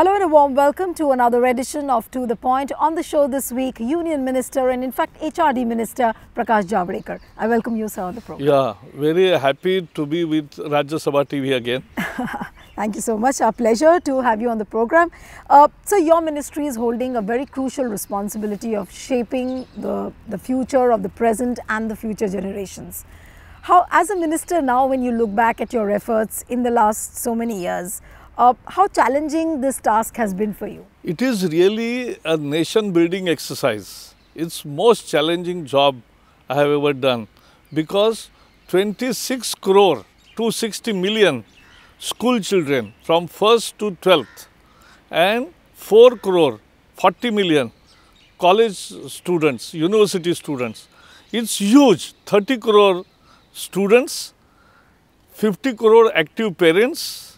Hello and a warm welcome to another edition of To The Point. On the show this week, Union Minister and in fact HRD Minister Prakash Javadekar. I welcome you, sir, on the program. Yeah, very happy to be with Rajya Sabha TV again. Thank you so much. Our pleasure to have you on the program. So your ministry is holding a very crucial responsibility of shaping the future of the present and the future generations. How, as a minister now, when you look back at your efforts in the last so many years, how challenging this task has been for you? It is really a nation building exercise. It's most challenging job I have ever done because 26 crore 260 million school children from 1st to 12th and 4 crore 40 million college students, university students. It's huge. 30 crore students, 50 crore active parents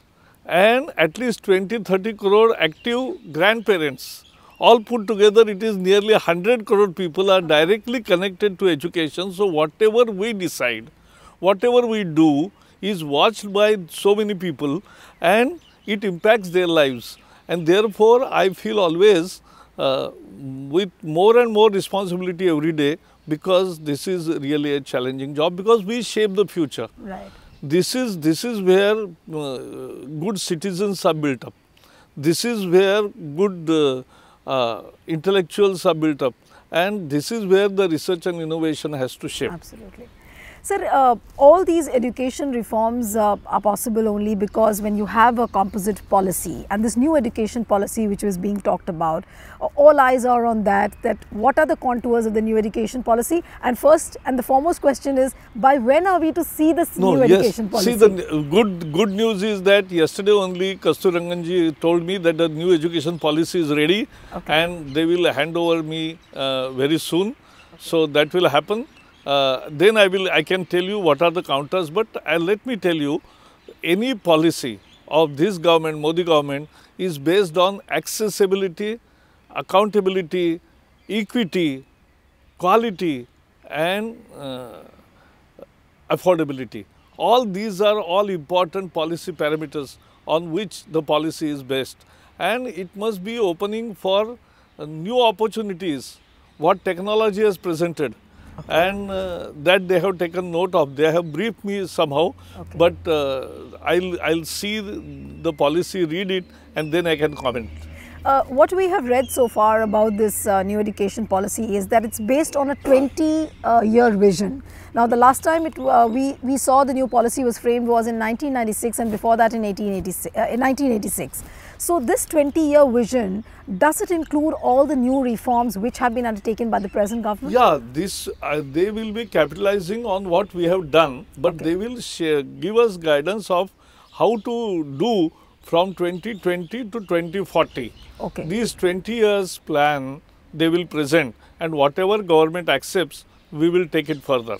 and at least 20-30 crore active grandparents. All put together, it is nearly 100 crore people are directly connected to education. So whatever we decide, whatever we do is watched by so many people and it impacts their lives. And therefore, I feel always with more and more responsibility every day because this is really a challenging job because we shape the future. Right. This is where good citizens are built up. This is where good intellectuals are built up. And this is where the research and innovation has to shape. Absolutely. Sir, all these education reforms are possible only because when you have a composite policy and this new education policy which was being talked about, all eyes are on that what are the contours of the new education policy, and first and the foremost question is, by when are we to see this new education policy? See, the good news is that yesterday only Kasturanganji told me that the new education policy is ready and they will hand over me very soon. So that will happen. Then I can tell you what are the counters, but let me tell you, any policy of this government, Modi government, is based on accessibility, accountability, equity, quality and affordability. All these are all important policy parameters on which the policy is based, and it must be opening for new opportunities, what technology has presented. And that they have taken note of. They have briefed me somehow, but I'll see the policy, read it, and then I can comment. What we have read so far about this new education policy is that it's based on a 20-year vision. Now, the last time we saw the new policy was framed was in 1996 and before that in 1986. So, this 20-year vision, does it include all the new reforms which have been undertaken by the present government? Yeah, this they will be capitalizing on what we have done, but they will give us guidance of how to do from 2020 to 2040. These 20 years plan they will present, and whatever government accepts, we will take it further.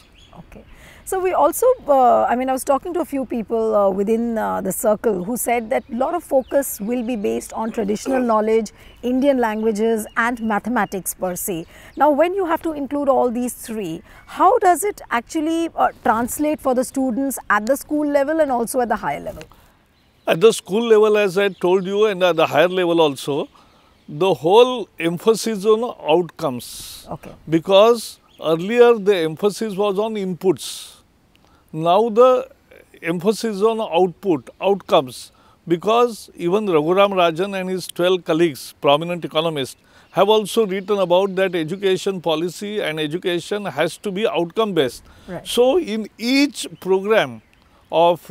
So we also, I was talking to a few people within the circle who said that a lot of focus will be based on traditional knowledge, Indian languages and mathematics per se. Now, when you have to include all these three, how does it actually translate for the students at the school level and also at the higher level? At the school level, as I told you, and at the higher level also, the whole emphasis on outcomes. Because earlier the emphasis was on inputs. Now the emphasis on outcomes, because even Raghuram Rajan and his 12 colleagues, prominent economists, have also written about that education policy and education has to be outcome based. So in each program of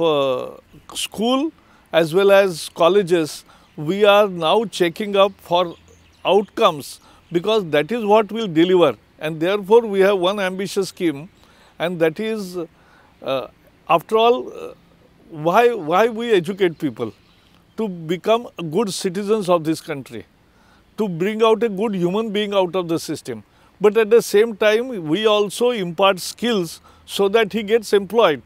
school as well as colleges, we are now checking up for outcomes because that is what will deliver. And therefore, we have one ambitious scheme, and that is, after all, why we educate people? To become good citizens of this country, to bring out a good human being out of the system. But at the same time, we also impart skills so that he gets employed.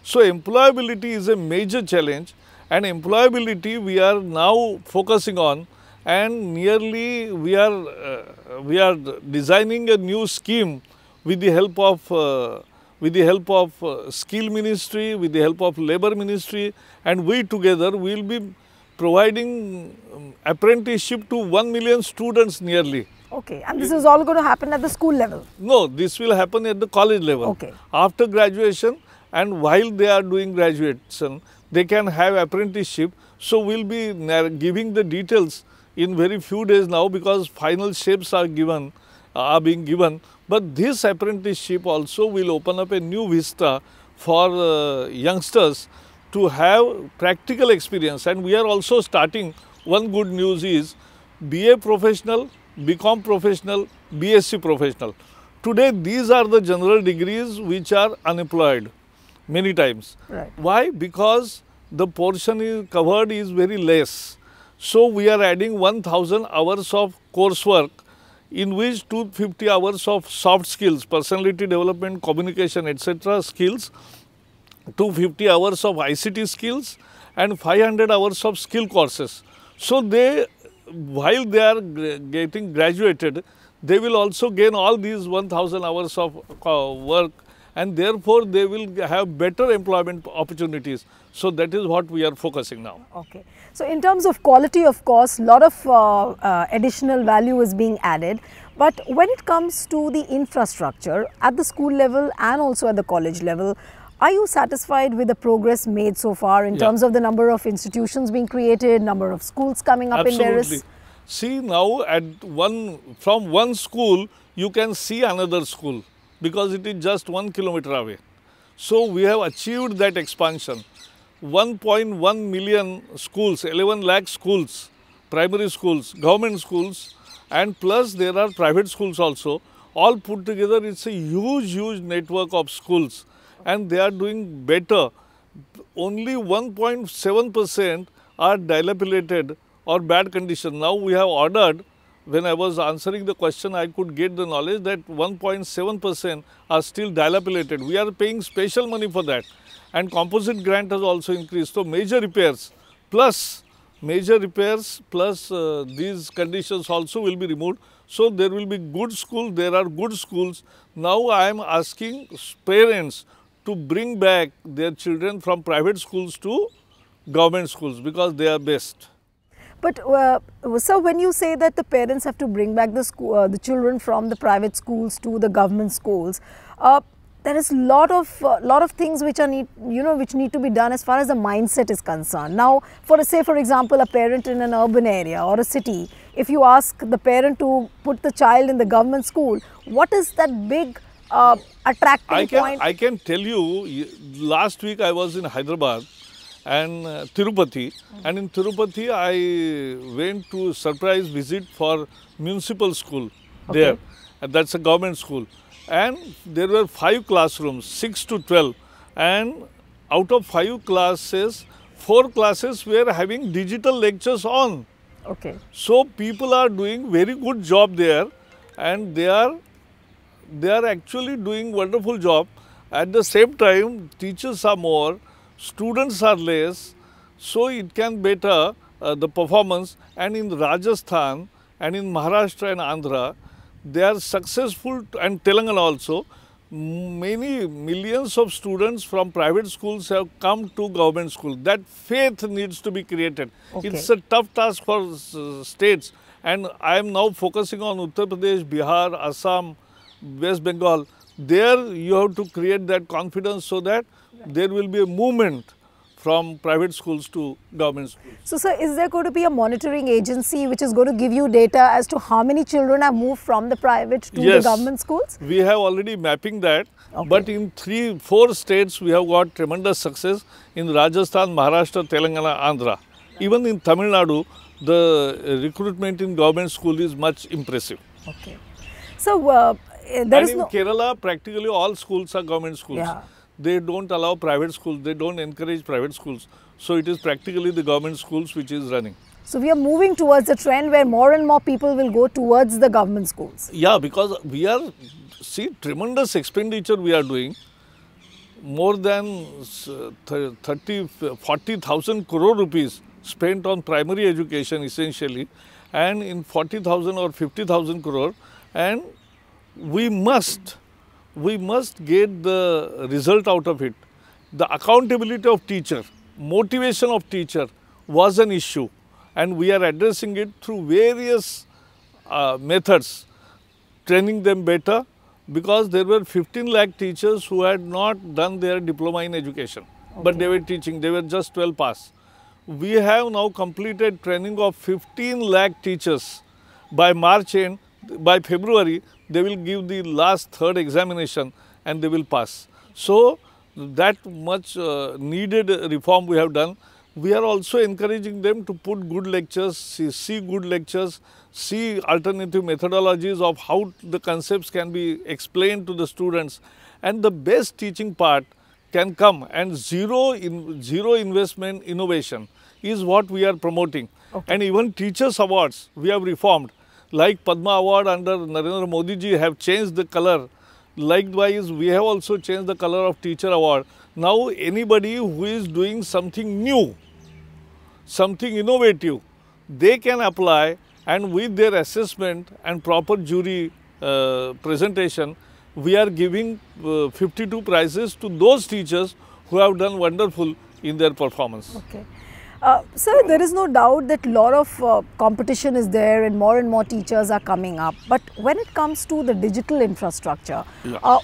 So, employability is a major challenge, and employability we are now focusing on, and nearly we are designing a new scheme with the help of skill ministry, with the help of labor ministry, and we together will be providing apprenticeship to 1 million students nearly. Okay, and this is all going to happen at the school level? No, this will happen at the college level. Okay. After graduation and while they are doing graduation, they can have apprenticeship. So, we will be giving the details in very few days now because final shapes are being given. But this apprenticeship also will open up a new vista for youngsters to have practical experience. And we are also starting, one good news is BA professional, BCOM professional, BSc professional. Today these are the general degrees which are unemployed many times. Right. Why? Because the portion is covered is very less. So, we are adding 1000 hours of coursework in which 250 hours of soft skills, personality development, communication, etc. skills, 250 hours of ICT skills and 500 hours of skill courses. So, while they are getting graduated, they will also gain all these 1000 hours of work, and therefore, they will have better employment opportunities. So, that is what we are focusing now. Okay. So, in terms of quality, of course, lot of additional value is being added. But when it comes to the infrastructure at the school level and also at the college level, are you satisfied with the progress made so far in terms of the number of institutions being created, number of schools coming up in there? See, now from one school, you can see another school because it is just 1 kilometer away. So, we have achieved that expansion. 1.1 million schools, 11 lakh schools, primary schools, government schools, and plus there are private schools also. All put together, it's a huge network of schools, and they are doing better. Only 1.7% are dilapidated or bad condition. Now, we have ordered, when I was answering the question, I could get the knowledge that 1.7% are still dilapidated. We are paying special money for that, and composite grant has also increased. So, major repairs plus these conditions also will be removed. So, there will be good schools, there are good schools. Now, I am asking parents to bring back their children from private schools to government schools because they are best. But so when you say that the parents have to bring back the children from the private schools to the government schools, there is lot of things which are which need to be done as far as the mindset is concerned. Now, for example, a parent in an urban area or a city, if you ask the parent to put the child in the government school, what is that big attracting point? I can tell you, last week I was in Hyderabad and Tirupati, and in Tirupati I went to surprise visit for municipal school there, and that's a government school, and there were 5 classrooms, 6 to 12, and out of 5 classes, 4 classes were having digital lectures on. Okay. So, people are doing very good job there, and they are actually doing wonderful job. At the same time, teachers are more, students are less, so it can better the performance. And in Rajasthan and in Maharashtra and Andhra, they are successful, and Telangana also. Many millions of students from private schools have come to government school. That faith needs to be created. Okay. It's a tough task for states, and I am now focusing on Uttar Pradesh, Bihar, Assam, West Bengal. There you have to create that confidence so that there will be a movement from private schools to government schools. So, sir, is there going to be a monitoring agency which is going to give you data as to how many children have moved from the private to the government schools? We have already mapping that, but in 3-4 states we have got tremendous success in Rajasthan, Maharashtra, Telangana, Andhra. Even in Tamil Nadu, the recruitment in government school is much impressive. Okay. So, in Kerala, practically all schools are government schools. Yeah. They don't allow private schools, they don't encourage private schools. So, it is practically the government schools which is running. So, we are moving towards a trend where more and more people will go towards the government schools. Yeah, because we are, tremendous expenditure we are doing. More than 40,000 crore rupees spent on primary education essentially, and in 40,000 or 50,000 crore, and we must get the result out of it. The accountability of teacher, motivation of teacher, was an issue, and we are addressing it through various methods, training them better, because there were 15 lakh teachers who had not done their diploma in education, but they were teaching, they were just 12 pass. We have now completed training of 15 lakh teachers. By March end, by February, they will give the last third examination and they will pass. So, that much needed reform we have done. We are also encouraging them to put good lectures, see good lectures, see alternative methodologies of how the concepts can be explained to the students. And the best teaching part can come, and zero investment innovation is what we are promoting. And even teachers awards we have reformed, like Padma Award under Narendra Modi ji have changed the color. Likewise, we have also changed the color of teacher award. Now anybody who is doing something new, something innovative, they can apply, and with their assessment and proper jury presentation, we are giving 52 prizes to those teachers who have done wonderful in their performance. Okay. Sir, there is no doubt that a lot of competition is there and more teachers are coming up. But when it comes to the digital infrastructure,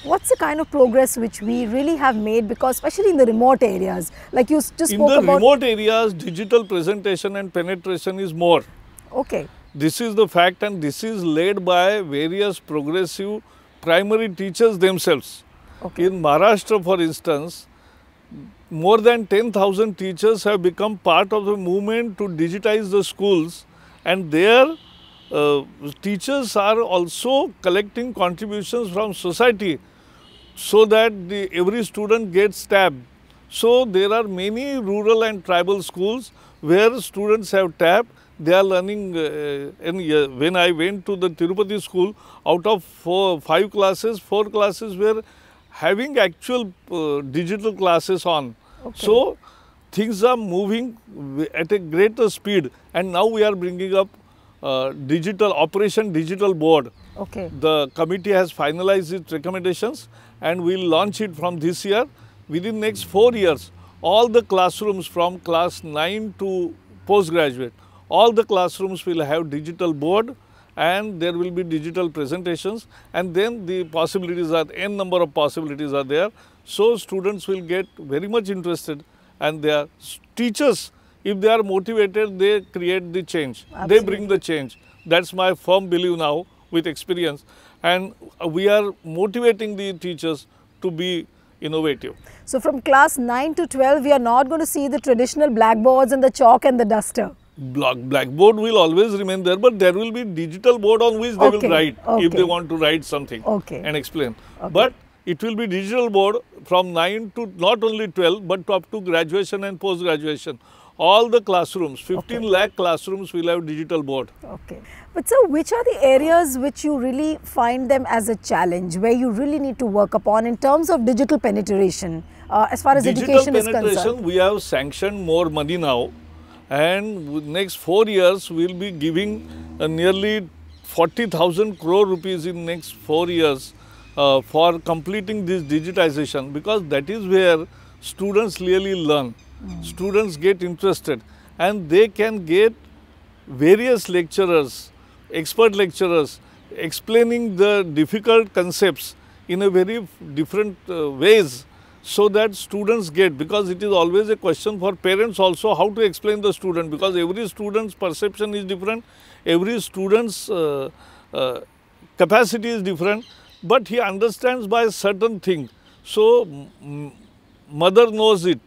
what's the kind of progress which we really have made? Because especially in the remote areas, like you just spoke about. In the remote areas, digital presentation and penetration is more. Okay. This is the fact, and this is led by various progressive primary teachers themselves. Okay. In Maharashtra, for instance, more than 10,000 teachers have become part of the movement to digitize the schools, and their teachers are also collecting contributions from society so that every student gets tabbed. So, there are many rural and tribal schools where students have tabbed. They are learning, when I went to the Tirupati school, out of 5 classes, 4 classes were having actual digital classes on. Okay. So, things are moving at a greater speed, and now we are bringing up Operation Digital Board. Okay. The committee has finalized its recommendations, and we will launch it from this year. Within next 4 years, all the classrooms from class 9 to postgraduate, all the classrooms will have digital board, and there will be digital presentations, and then the possibilities are, n number of possibilities are there. So, students will get very much interested, and their teachers, if they are motivated, they create the change. Absolutely. They bring the change. That is my firm belief now with experience, and we are motivating the teachers to be innovative. So, from class 9 to 12, we are not going to see the traditional blackboards and the chalk and the duster. Blackboard will always remain there, but there will be digital board on which they will write if they want to write something and explain. But it will be digital board from 9 to not only 12, but up to graduation and post-graduation. All the classrooms, 15 lakh classrooms will have digital board. Okay. But sir, which are the areas which you really find them as a challenge, where you really need to work upon in terms of digital penetration, as far as education is concerned? We have sanctioned more money now, and next 4 years we will be giving nearly 40,000 crore rupees in next 4 years for completing this digitization, because that is where students really learn. Students get interested, and they can get various lecturers, expert lecturers, explaining the difficult concepts in a very different ways, so that students get, because it is always a question for parents also how to explain the student, because every student's perception is different, every student's capacity is different, but he understands by a certain thing. So, mother knows it,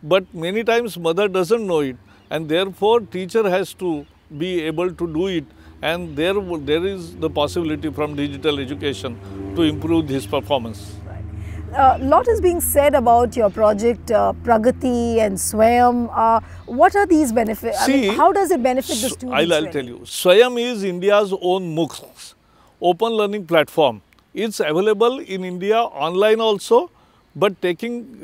but many times mother doesn't know it, and therefore teacher has to be able to do it, and there is the possibility from digital education to improve his performance. Lot is being said about your project Pragati and Soyam. What are these benefits? See, I mean, how does it benefit the students? I'll tell you. Soyam is India's own MOOCs, open learning platform. It's available in India online also, but taking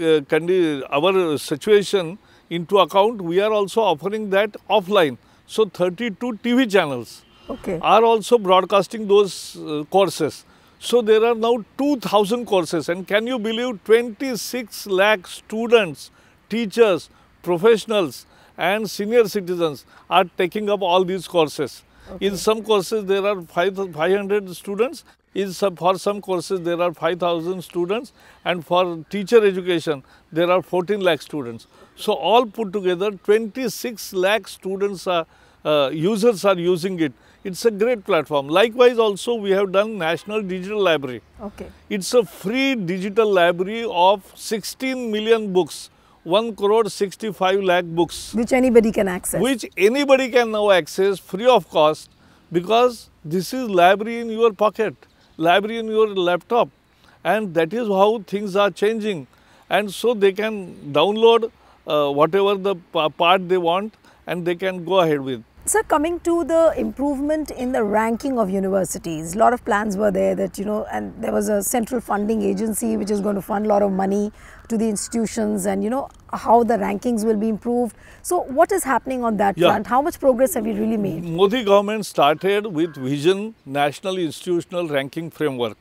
our situation into account, we are also offering that offline. So, 32 TV channels are also broadcasting those courses. So, there are now 2,000 courses, and can you believe 26 lakh students, teachers, professionals and senior citizens are taking up all these courses. Okay. In some courses there are 500 students, for some courses there are 5,000 students, and for teacher education there are 14 lakh students. So all put together 26 lakh students are, users are using it. It's a great platform. Likewise also we have done National Digital Library. Okay. It's a free digital library of 16 million books. 1 crore 65 lakh books. Which anybody can access. Which anybody can now access free of cost, because this is library in your pocket, library in your laptop, and that is how things are changing. And so they can download whatever the part they want and they can go ahead with. Sir, coming to the improvement in the ranking of universities, a lot of plans were there that, and there was a central funding agency which is going to fund a lot of money to the institutions, and, how the rankings will be improved. So, what is happening on that front? How much progress have we really made? Modi government started with Vision National Institutional Ranking Framework,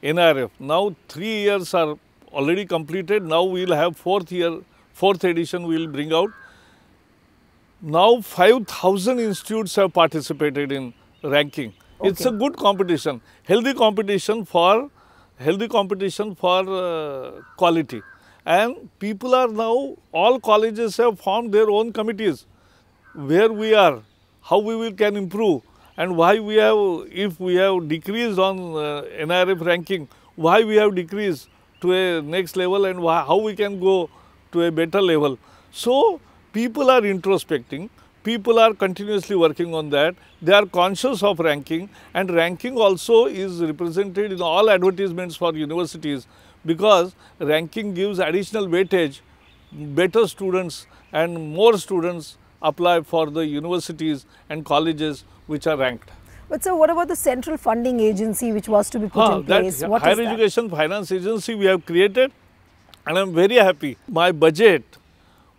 NRF. Now, 3 years are already completed. Now, we will have fourth edition we will bring out. Now 5,000 institutes have participated in ranking. Okay. It's a good competition, healthy competition for quality. And people are now, all colleges have formed their own committees, where we are, how we can improve, and why we have, if we have decreased on NRF ranking, why we have decreased to a next level, and how we can go to a better level. So, people are introspecting, people are continuously working on that, they are conscious of ranking, and ranking also is represented in all advertisements for universities, because ranking gives additional weightage, better students and more students apply for the universities and colleges which are ranked. But sir, what about the central funding agency which was to be put in place? What Higher Education Finance Agency we have created, and I am very happy. My budget,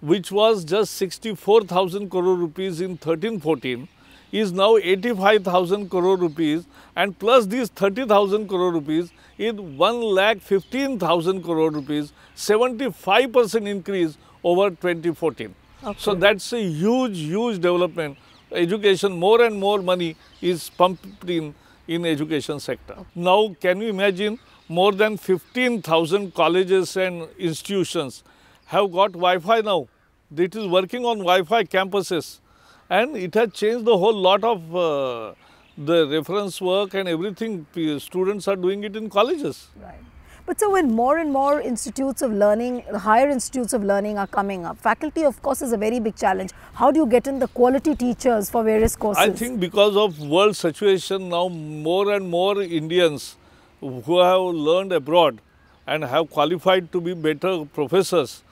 which was just 64,000 crore rupees in 13-14, is now 85,000 crore rupees, and plus these 30,000 crore rupees is 1,15,000 crore rupees, 75% increase over 2014. Okay. So that's a huge development. Education, more and more money is pumped in education sector. Okay. Now can you imagine, more than 15,000 colleges and institutions have got Wi-Fi now. It is working on Wi-Fi campuses, and it has changed the whole lot of the reference work and everything. Students are doing it in colleges. Right. But so when more and more institutes of learning, higher institutes of learning are coming up, faculty of course is a very big challenge. How do you get in the quality teachers for various courses? I think because of world situation now, more and more Indians who have learned abroad and have qualified to be better professors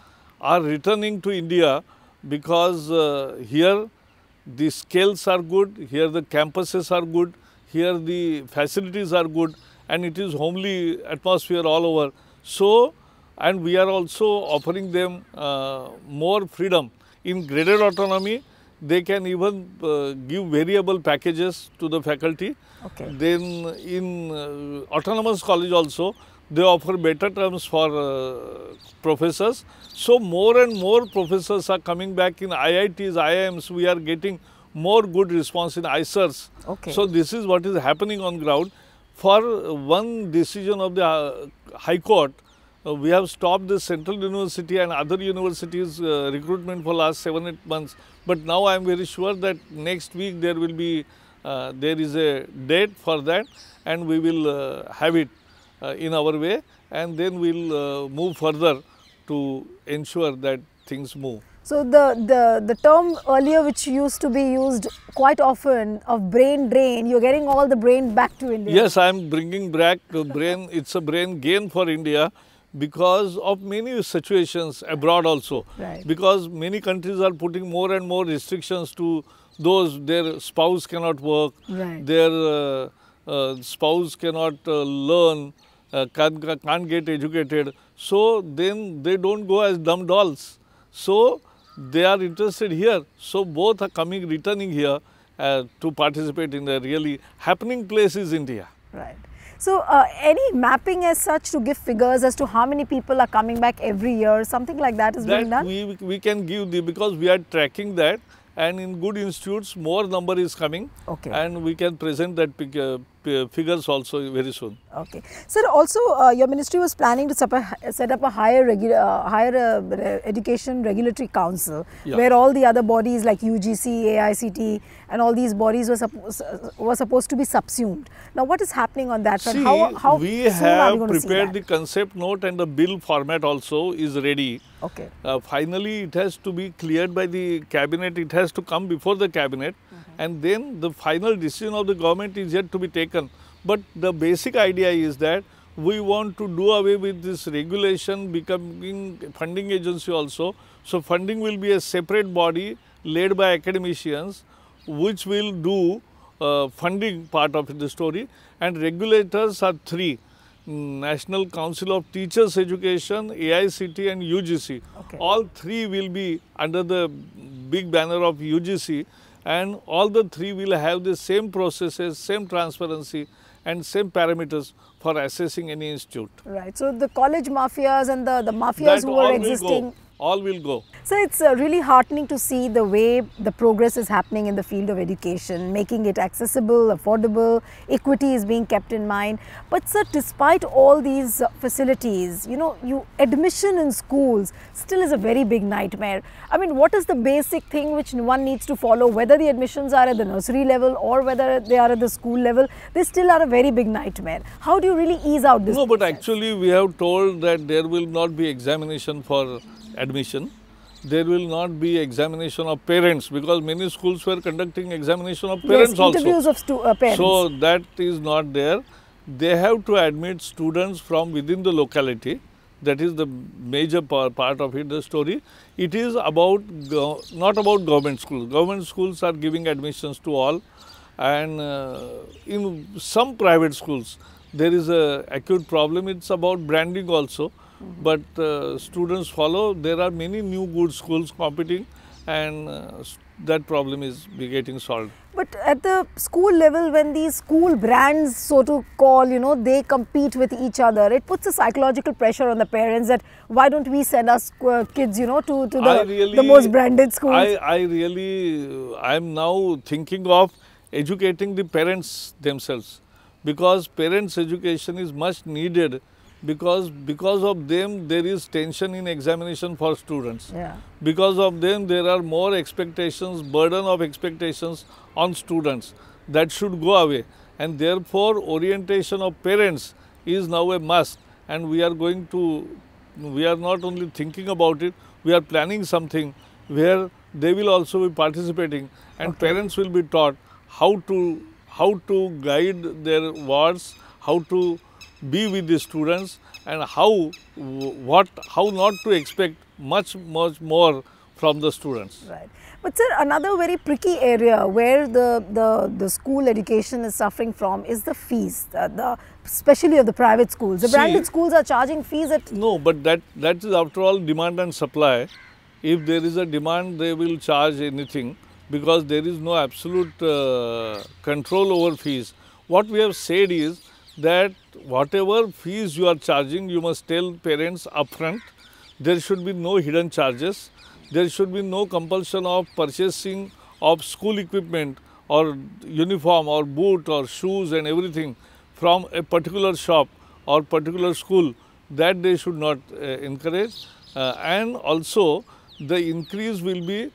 are returning to India, because here the scales are good, here the campuses are good, here the facilities are good, and it is homely atmosphere all over. So, and we are also offering them more freedom. In graded autonomy, they can even give variable packages to the faculty. Okay. Then in autonomous college also, they offer better terms for professors. So, more and more professors are coming back in IITs, IIMs. We are getting more good response in ICERs. Okay. So, this is what is happening on ground. For one decision of the High Court, we have stopped the Central University and other universities recruitment for last 7-8 months. But now I am very sure that next week there will be, there is a date for that, and we will have it in our way, and then we will move further to ensure that things move. So the term earlier which used to be used quite often of brain drain, you are getting all the brain back to India. Yes, I am bringing back brain, it's a brain gain for India because of many situations abroad also. Right. Because many countries are putting more and more restrictions to those, their spouse cannot work, right. Their spouse cannot learn, can't get educated. So then they don't go as dumb dolls. So they are interested here. So both are returning here to participate in the really happening place is India. Right. So, any mapping as such to give figures as to how many people are coming back every year, something like that is being done? We can give because we are tracking that, and in good institutes more number is coming, and we can present that figures also very soon. Okay. Sir, also your ministry was planning to set up a higher education regulatory council, where all the other bodies like UGC, AICT and all these bodies were supposed to be subsumed. Now, what is happening on that front? How we have prepared the concept note, and the bill format also is ready. Okay. Finally, it has to be cleared by the cabinet. It has to come before the cabinet, and then the final decision of the government is yet to be taken. But the basic idea is that we want to do away with this regulation becoming funding agency also. So, funding will be a separate body led by academicians, which will do funding part of the story, and regulators are three: National Council of Teachers Education, AICT and UGC. All three will be under the big banner of UGC, and all the three will have the same processes, same transparency and same parameters for assessing any institute. Right. So, the college mafias and the mafias who are existing, all will go. So, it's really heartening to see the way the progress is happening in the field of education, making it accessible, affordable, equity is being kept in mind. But sir, despite all these facilities, admission in schools still is a very big nightmare. I mean, what is the basic thing which one needs to follow, whether the admissions are at the nursery level or whether they are at the school level? They still are a very big nightmare. How do you really ease out this? No, but actually we have told that there will not be examination for admission. There will not be examination of parents, because many schools were conducting examination of parents also. Interviews of parents. So, that is not there. They have to admit students from within the locality. That is the major part of it, the story. It is about not about government schools. Government schools are giving admissions to all, and in some private schools there is a acute problem. It's about branding also. But students follow. There are many new good schools competing, and that problem is getting solved. But at the school level, when these school brands, so to call, they compete with each other, it puts a psychological pressure on the parents that why don't we send our kids, to the most branded schools. I am now thinking of educating the parents themselves, because parents' education is much needed. Because of them there is tension in examination for students. Because of them there are more expectations, burden of expectations on students. That should go away, and therefore orientation of parents is now a must, and we are not only thinking about it, we are planning something where they will also be participating, and parents will be taught how to guide their wards, how to be with the students, and how not to expect much more from the students. Right. But sir, another very pricky area where the school education is suffering from is the fees, especially of the private schools. The branded schools are charging fees at... No, but that is after all demand and supply. If there is a demand, they will charge anything, because there is no absolute control over fees. What we have said is that whatever fees you are charging, you must tell parents upfront. There should be no hidden charges. There should be no compulsion of purchasing of school equipment or uniform or boot or shoes and everything from a particular shop or particular school. That they should not encourage. And also the increase will be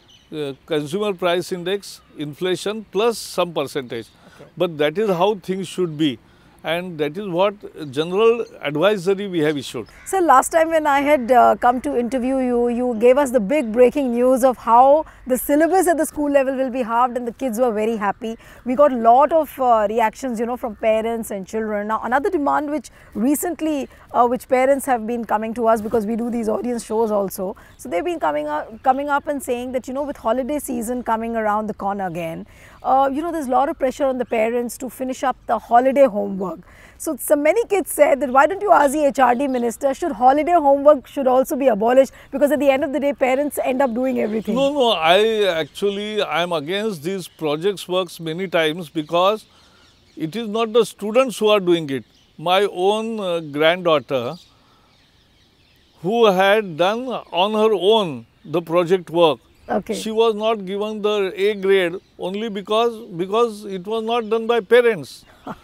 consumer price index, inflation plus some percentage. But that is how things should be. And that is what general advisory we have issued. Sir, last time when I had come to interview you, you gave us the big breaking news of how the syllabus at the school level will be halved, and the kids were very happy. We got a lot of reactions, from parents and children. Now, another demand which recently, which parents have been coming to us, because we do these audience shows also. So, they've been coming up and saying that, with holiday season coming around the corner again, there's a lot of pressure on the parents to finish up the holiday homework. So many kids said that why don't you ask the HRD minister, should holiday homework should also be abolished, because at the end of the day parents end up doing everything. No, I am against these projects works many times, because it is not the students who are doing it. my own granddaughter, who had done on her own the project work. Okay. She was not given the A grade only because it was not done by parents.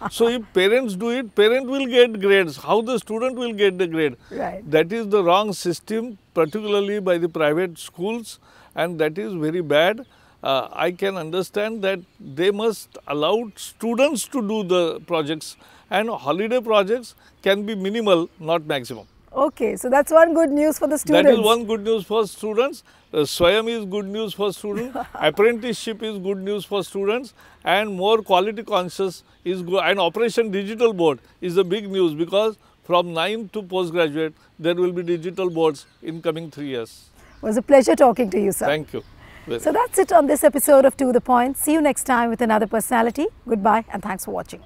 So if parents do it, parent will get grades. How the student will get the grade? Right. That is the wrong system, particularly by the private schools, and that is very bad. I can understand that they must allow students to do the projects, and holiday projects can be minimal, not maximum. Okay, so that's one good news for the students. That is one good news for students. Soyam is good news for students. Apprenticeship is good news for students, and more quality conscious is good. And Operation Digital Board is a big news, because from 9 to postgraduate there will be digital boards in coming 3 years. It was a pleasure talking to you, sir. Thank you. So that's it on this episode of To The Point. See you next time with another personality. Goodbye and thanks for watching.